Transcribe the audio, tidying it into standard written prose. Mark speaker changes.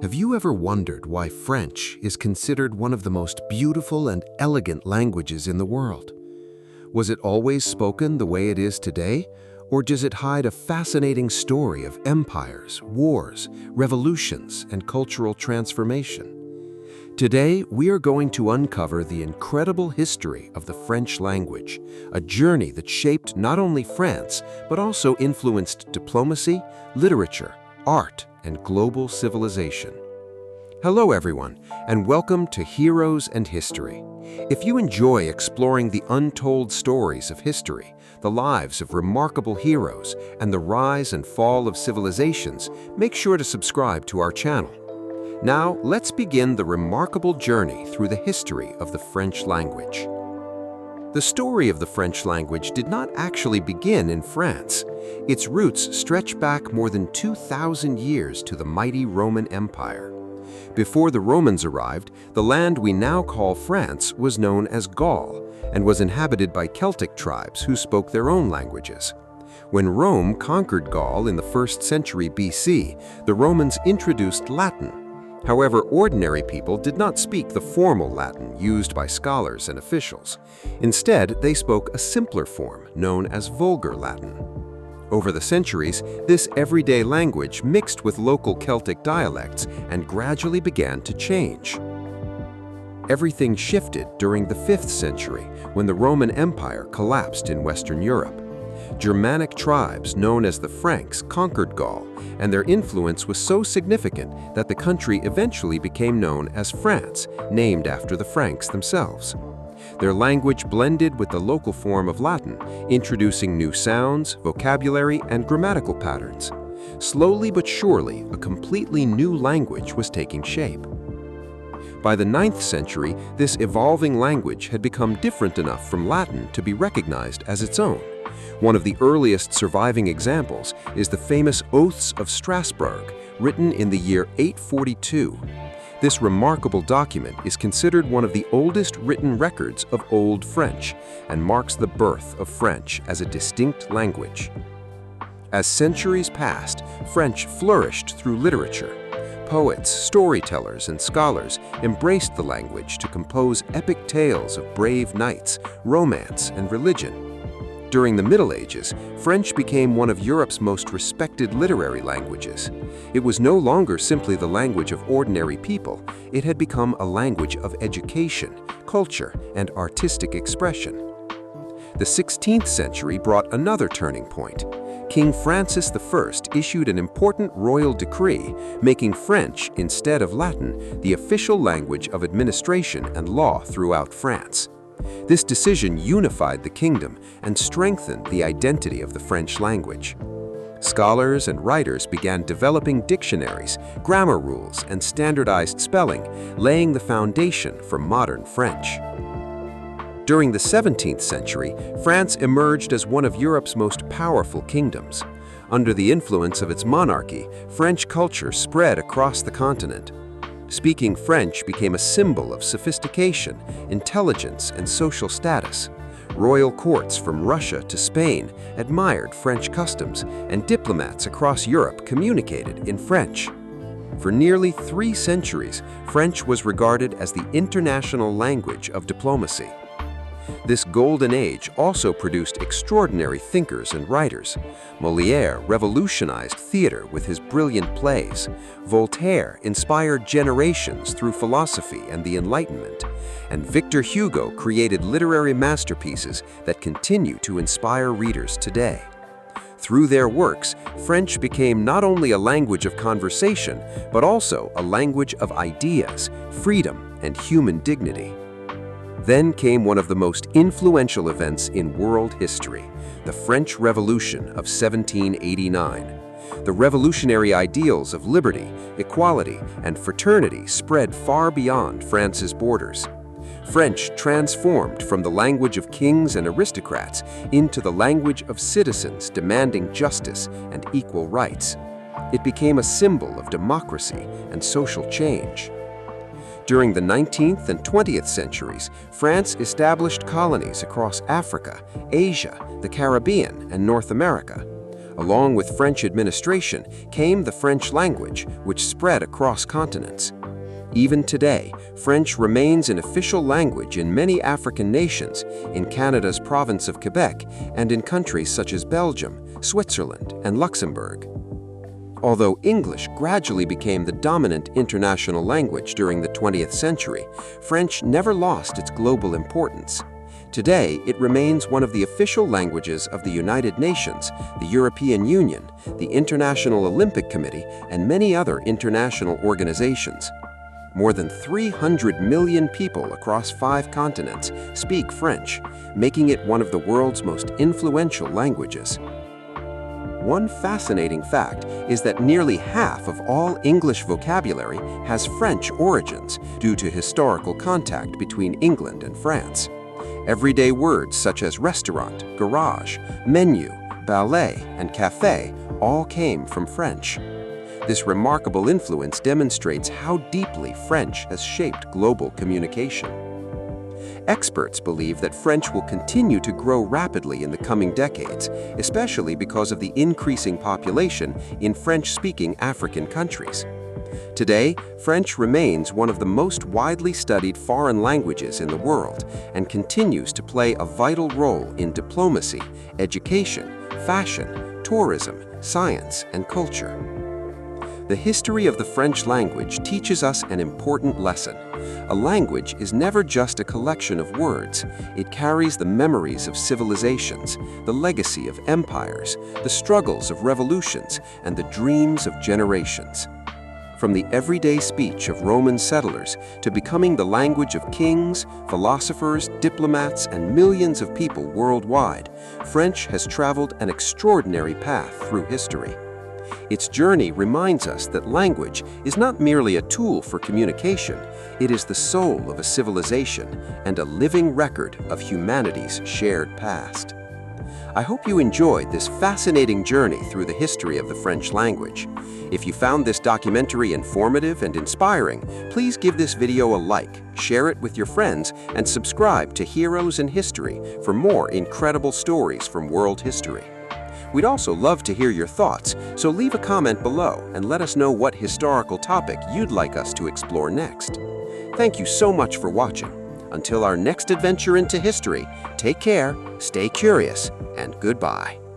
Speaker 1: Have you ever wondered why French is considered one of the most beautiful and elegant languages in the world? Was it always spoken the way it is today, or does it hide a fascinating story of empires, wars, revolutions, and cultural transformation? Today, we are going to uncover the incredible history of the French language, a journey that shaped not only France, but also influenced diplomacy, literature, art, and global civilization. Hello everyone, and welcome to Heroes and History. If you enjoy exploring the untold stories of history, the lives of remarkable heroes, and the rise and fall of civilizations, make sure to subscribe to our channel. Now, let's begin the remarkable journey through the history of the French language. The story of the French language did not actually begin in France. Its roots stretch back more than 2,000 years to the mighty Roman Empire. Before the Romans arrived, the land we now call France was known as Gaul and was inhabited by Celtic tribes who spoke their own languages. When Rome conquered Gaul in the 1st century BC, the Romans introduced Latin. However, ordinary people did not speak the formal Latin used by scholars and officials. Instead, they spoke a simpler form known as Vulgar Latin. Over the centuries, this everyday language mixed with local Celtic dialects and gradually began to change. Everything shifted during the 5th century when the Roman Empire collapsed in Western Europe. Germanic tribes known as the Franks conquered Gaul, and their influence was so significant that the country eventually became known as France, named after the Franks themselves. Their language blended with the local form of Latin, introducing new sounds, vocabulary, and grammatical patterns. Slowly but surely, a completely new language was taking shape. By the 9th century, this evolving language had become different enough from Latin to be recognized as its own. One of the earliest surviving examples is the famous Oaths of Strasbourg, written in the year 842. This remarkable document is considered one of the oldest written records of Old French and marks the birth of French as a distinct language. As centuries passed, French flourished through literature. Poets, storytellers, and scholars embraced the language to compose epic tales of brave knights, romance, and religion. During the Middle Ages, French became one of Europe's most respected literary languages. It was no longer simply the language of ordinary people, it had become a language of education, culture, and artistic expression. The 16th century brought another turning point. King Francis I issued an important royal decree, making French, instead of Latin, the official language of administration and law throughout France. This decision unified the kingdom and strengthened the identity of the French language. Scholars and writers began developing dictionaries, grammar rules, and standardized spelling, laying the foundation for modern French. During the 17th century, France emerged as one of Europe's most powerful kingdoms. Under the influence of its monarchy, French culture spread across the continent. Speaking French became a symbol of sophistication, intelligence, and social status. Royal courts from Russia to Spain admired French customs, and diplomats across Europe communicated in French. For nearly 3 centuries, French was regarded as the international language of diplomacy. This golden age also produced extraordinary thinkers and writers. Molière revolutionized theater with his brilliant plays. Voltaire inspired generations through philosophy and the Enlightenment. And Victor Hugo created literary masterpieces that continue to inspire readers today. Through their works, French became not only a language of conversation, but also a language of ideas, freedom, and human dignity. Then came one of the most influential events in world history, the French Revolution of 1789. The revolutionary ideals of liberty, equality, and fraternity spread far beyond France's borders. French transformed from the language of kings and aristocrats into the language of citizens demanding justice and equal rights. It became a symbol of democracy and social change. During the 19th and 20th centuries, France established colonies across Africa, Asia, the Caribbean, and North America. Along with French administration came the French language, which spread across continents. Even today, French remains an official language in many African nations, in Canada's province of Quebec, and in countries such as Belgium, Switzerland, and Luxembourg. Although English gradually became the dominant international language during the 20th century, French never lost its global importance. Today, it remains one of the official languages of the United Nations, the European Union, the International Olympic Committee, and many other international organizations. More than 300 million people across 5 continents speak French, making it one of the world's most influential languages. One fascinating fact is that nearly half of all English vocabulary has French origins due to historical contact between England and France. Everyday words such as restaurant, garage, menu, ballet, and café all came from French. This remarkable influence demonstrates how deeply French has shaped global communication. Experts believe that French will continue to grow rapidly in the coming decades, especially because of the increasing population in French-speaking African countries. Today, French remains one of the most widely studied foreign languages in the world and continues to play a vital role in diplomacy, education, fashion, tourism, science, and culture. The history of the French language teaches us an important lesson. A language is never just a collection of words. It carries the memories of civilizations, the legacy of empires, the struggles of revolutions, and the dreams of generations. From the everyday speech of Roman settlers to becoming the language of kings, philosophers, diplomats, and millions of people worldwide, French has traveled an extraordinary path through history. Its journey reminds us that language is not merely a tool for communication, it is the soul of a civilization and a living record of humanity's shared past. I hope you enjoyed this fascinating journey through the history of the French language. If you found this documentary informative and inspiring, please give this video a like, share it with your friends, and subscribe to Heroes in History for more incredible stories from world history. We'd also love to hear your thoughts, so leave a comment below and let us know what historical topic you'd like us to explore next. Thank you so much for watching. Until our next adventure into history, take care, stay curious, and goodbye.